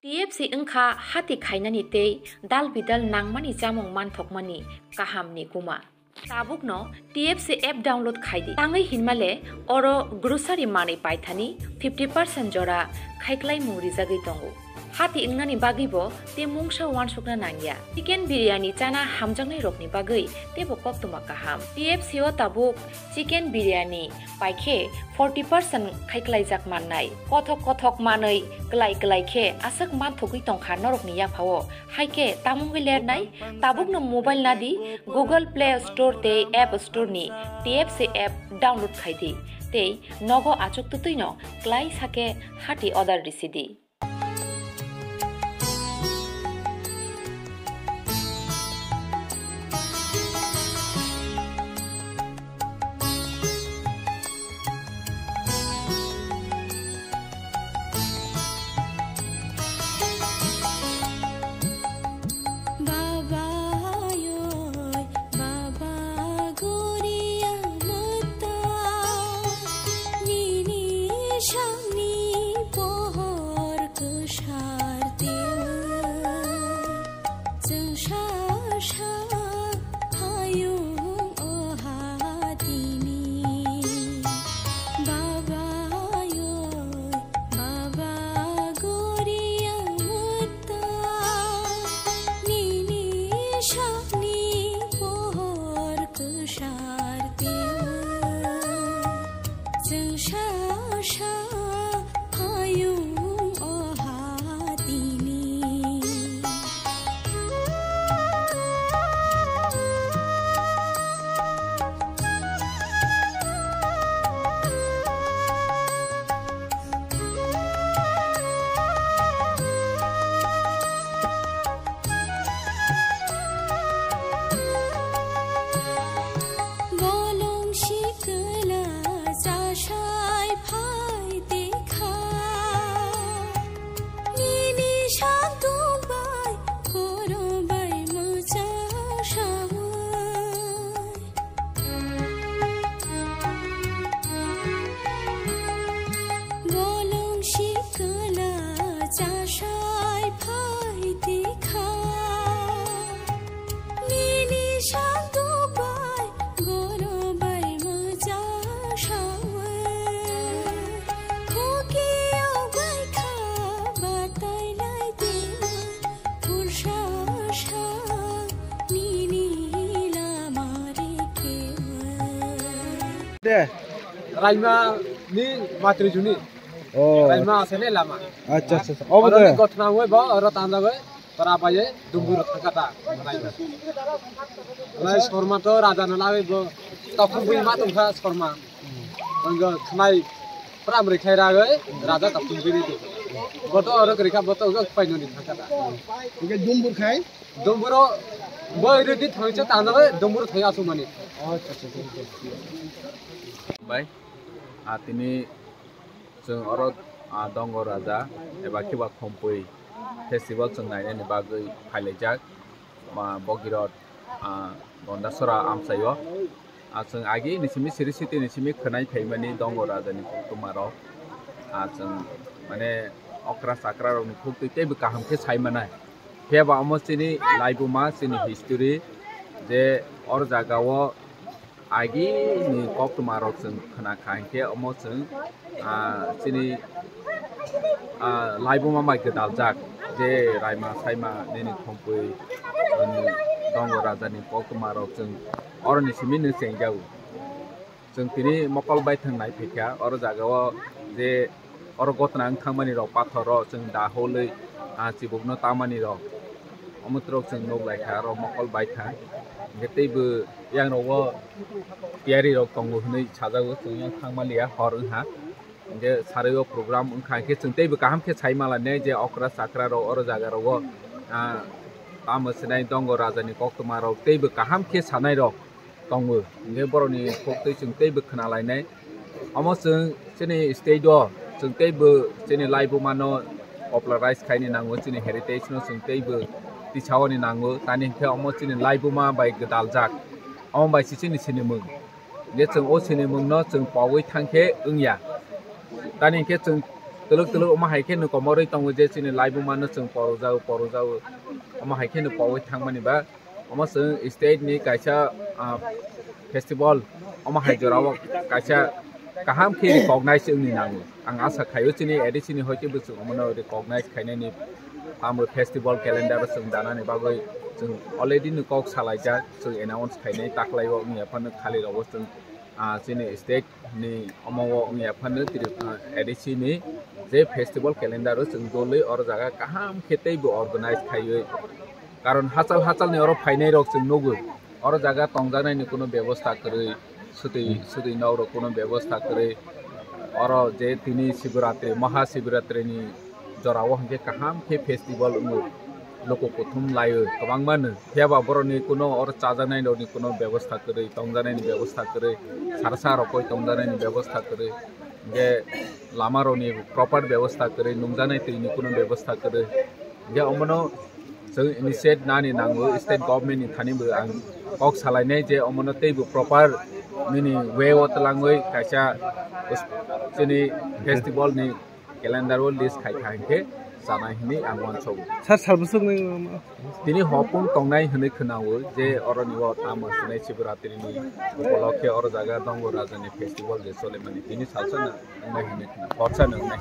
TFC engkha hati khainani tei dal bidal nangmani jamung manthokmani kahamni kuma tabukno TFC app download khaidi tangai hinmale oro grocery mani paithani 50% jora khaiklai muri jagai tongo hati ingnani bagibo te mungsa wansukna nangya chicken biryani chana hamjangnai rokni bagai tebo koktuma kaham TFC o tabuk chicken biryani paikhe 40% khaiklai jak mannai kothok manai klai khe asak man thogui tongkha norokni yaphao haike tamungui lernai tabukno mobile nadi Google Play Store te App Store ni TFC app download khaidi te nogo achuk tutuino klai sake hati order risidi Raima ni matri juni. Oh. Raima asene lama. Acha. Oh betul. Gotna hoy ba aro tanda hoy para paye dumbur thakata raima. Lai sorma to raja nalawe bo tapu bui ma tungkha sorma. Angga khnai pram rekhai ra hoy raja tapu bui di. Boto aro rekha boto ga paino ni thakata. Oke dumbur khai? Dumburo boy redi thangcha tanda hoy dumbur thai asu mani. Acha. Baik, ini जों अरत दंग राजा एबा किबा खम्पै festival जों नायनायनि बागै फालिजाक मा बगिरत गन्दासरा आमसायो जों आगि निसिमि सिरिसिति निसिमि खनाय फैमानि दंग राजानि कुमारो जों माने अक्रा साक्रा रनि खुक्ति तेबो काहामखे सायमानाय फेबा अमसिनि लाइबुमा सिनि हिस्टोरी जे अर जागाव आगि नि कक्टमारक जों खोनाखांखे अमसों सिनि लाइबुमा माइ गदालजाक जे रायमा सायमा नेनि खम्पै दंग राजानि कक्टमारक जों अरनि सिमिनो सेंजाव जों तिनि मकल बाय थांनाय फेखा अर जागाव जे अर गतनां थांमानि र पाथर जों दाहोलै चिबुकनो तामानि र अमत्रक जों नोलायखा र मकल बायथा गेतैबो यांगराव तियारि रक दंग होनै साजागो जों थांमालिया हरहा जे सारेयो प्रोग्राम ओंखाखे जों तैबो काहामखे सायमालाने जे अक्रा साक्रा र अर जागाराव तामसनाय दंग राजानि कक्टमाराव तैबो काहामखे सानाय र दंग जे बरनि फक्तै जों तैबो खोनालायनाय अमसों जोंनि स्टेज जों तैबो जोंनि लाइबुमानो पपुलाराइज खायनि नांगौ जोंनि हेरिटेज नो जों तैबो तिसावनि नांगौ तानि हे अमो जोंनि लाइबुमा बाय गदालजाक अम बाय सिसिनि सिनिमुं जे जों ओ सिनिमुं न जों पावै थांखे ओंया तानि हे जों tuluk oma haike no komori tongo je chini laibu mano chung porojau oma haike no pawai thangmani ba oma chung state ni kaisa festival oma haijorao kaisa kaham ke recognize ni nangu ang asa khayo chini edi chini hoite buchu omono recognize khainani amro festival calendar chung dana ni bagoi chung already no kok salaija chung announce khainai taklaiwo ni aphan khali rawo chung chini state ni omawo ni aphan edi chini je festival calendar chung doloi or jaga kaham khetei bo organize khayo karon hachal ni oro phainai rok chung nogu or jaga tongjanai ni kono ব্যবস্থা করে सुदी नौरो कोनो व्यवस्था करे और जे तिनी शिवरात्रि महाशिवरात्रि नि जराव हंगे कहाम के फेस्टिवल लोको प्रथम लायो गोबां मानो हेबा बरनि कोनो और चाजानाय नि कोनो व्यवस्था करे तंगजानाय नि व्यवस्था करे सारसा रखय तंगजानाय नि व्यवस्था करे जे लामारो नि प्रॉपर व्यवस्था करे नुंगजानाय तिनि कोनो व्यवस्था करे जे अमनो जों इनिशिएट नानि नांगो स्टेट गवर्नमेंट नि थानिबो आं कक सालायनाय जे अमनो तेबो proper mini way what language kaisa chini festival ni calendar list khai ke sana hini angwan chog sar salbusuk ni tini hopung tongnai hini khnawo je oroni wa tama sunai shivaratri ni upolokhe or jaga dongo rajani festival je solemani tini salsana ngai hini khna porsa ngai